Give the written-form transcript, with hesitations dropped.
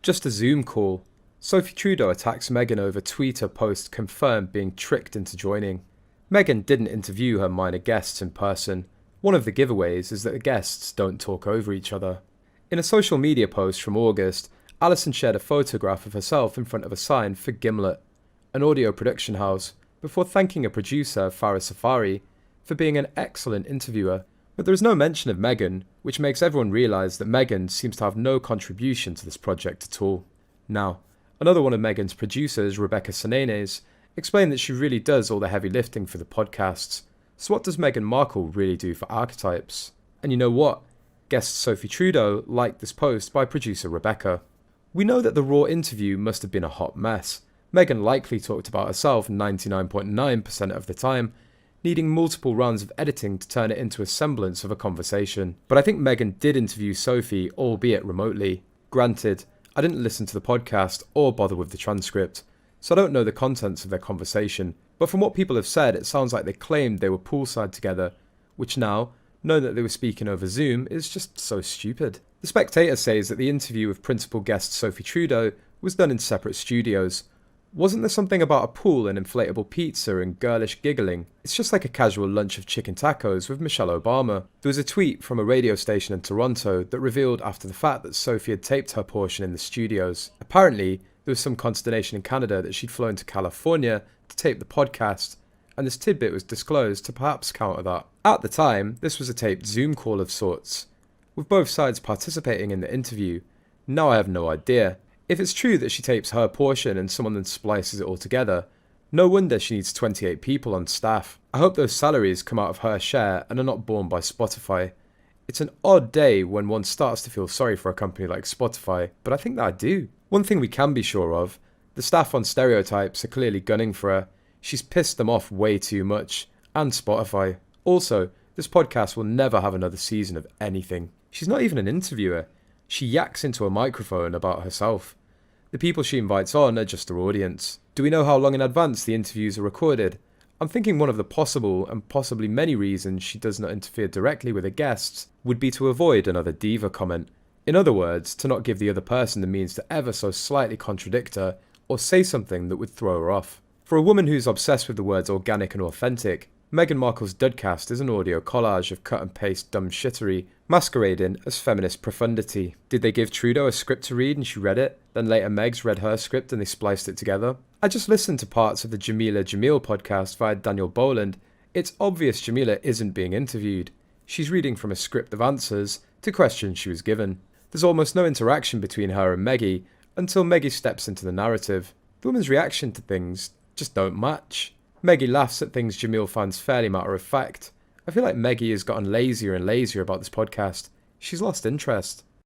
Just a Zoom call. Sophie Trudeau attacks Meghan over Twitter post confirmed being tricked into joining. Meghan didn't interview her minor guests in person. One of the giveaways is that the guests don't talk over each other. In a social media post from August, Alison shared a photograph of herself in front of a sign for Gimlet, an audio production house, before thanking a producer, Farah Safari, for being an excellent interviewer. But there is no mention of Meghan, which makes everyone realise that Meghan seems to have no contribution to this project at all. Now, another one of Meghan's producers, Rebecca Sananes, explained that she really does all the heavy lifting for the podcasts. So what does Meghan Markle really do for Archetypes? And you know what? Guest Sophie Trudeau liked this post by producer Rebecca. We know that the raw interview must have been a hot mess. Meghan likely talked about herself 99.9% of the time, needing multiple rounds of editing to turn it into a semblance of a conversation. But I think Meghan did interview Sophie, albeit remotely. Granted, I didn't listen to the podcast or bother with the transcript, so I don't know the contents of their conversation, but from what people have said, it sounds like they claimed they were poolside together, which now, knowing that they were speaking over Zoom, is just so stupid. The Spectator says that the interview with principal guest Sophie Trudeau was done in separate studios. Wasn't there something about a pool and inflatable pizza and girlish giggling? It's just like a casual lunch of chicken tacos with Michelle Obama. There was a tweet from a radio station in Toronto that revealed after the fact that Sophie had taped her portion in the studios. Apparently, there was some consternation in Canada that she'd flown to California to tape the podcast, and this tidbit was disclosed to perhaps counter that. At the time, this was a taped Zoom call of sorts, with both sides participating in the interview. Now I have no idea. If it's true that she tapes her portion and someone then splices it all together, no wonder she needs 28 people on staff. I hope those salaries come out of her share and are not borne by Spotify. It's an odd day when one starts to feel sorry for a company like Spotify, but I think that I do. One thing we can be sure of, the staff on Stereotypes are clearly gunning for her. She's pissed them off way too much, and Spotify. Also, this podcast will never have another season of anything. She's not even an interviewer. She yaks into a microphone about herself. The people she invites on are just her audience. Do we know how long in advance the interviews are recorded? I'm thinking one of the possible and possibly many reasons she does not interfere directly with her guests would be to avoid another diva comment. In other words, to not give the other person the means to ever so slightly contradict her or say something that would throw her off. For a woman who's obsessed with the words organic and authentic, Meghan Markle's Dudcast is an audio collage of cut and paste dumb shittery masquerading as feminist profundity. Did they give Trudeau a script to read and she read it? Then later Megs read her script and they spliced it together? I just listened to parts of the Jamila Jamil podcast via Daniel Boland. It's obvious Jamila isn't being interviewed. She's reading from a script of answers to questions she was given. There's almost no interaction between her and Meggie until Meggie steps into the narrative. The woman's reaction to things just don't match. Meggie laughs at things Jamil finds fairly matter of fact. I feel like Meggie has gotten lazier and lazier about this podcast. She's lost interest.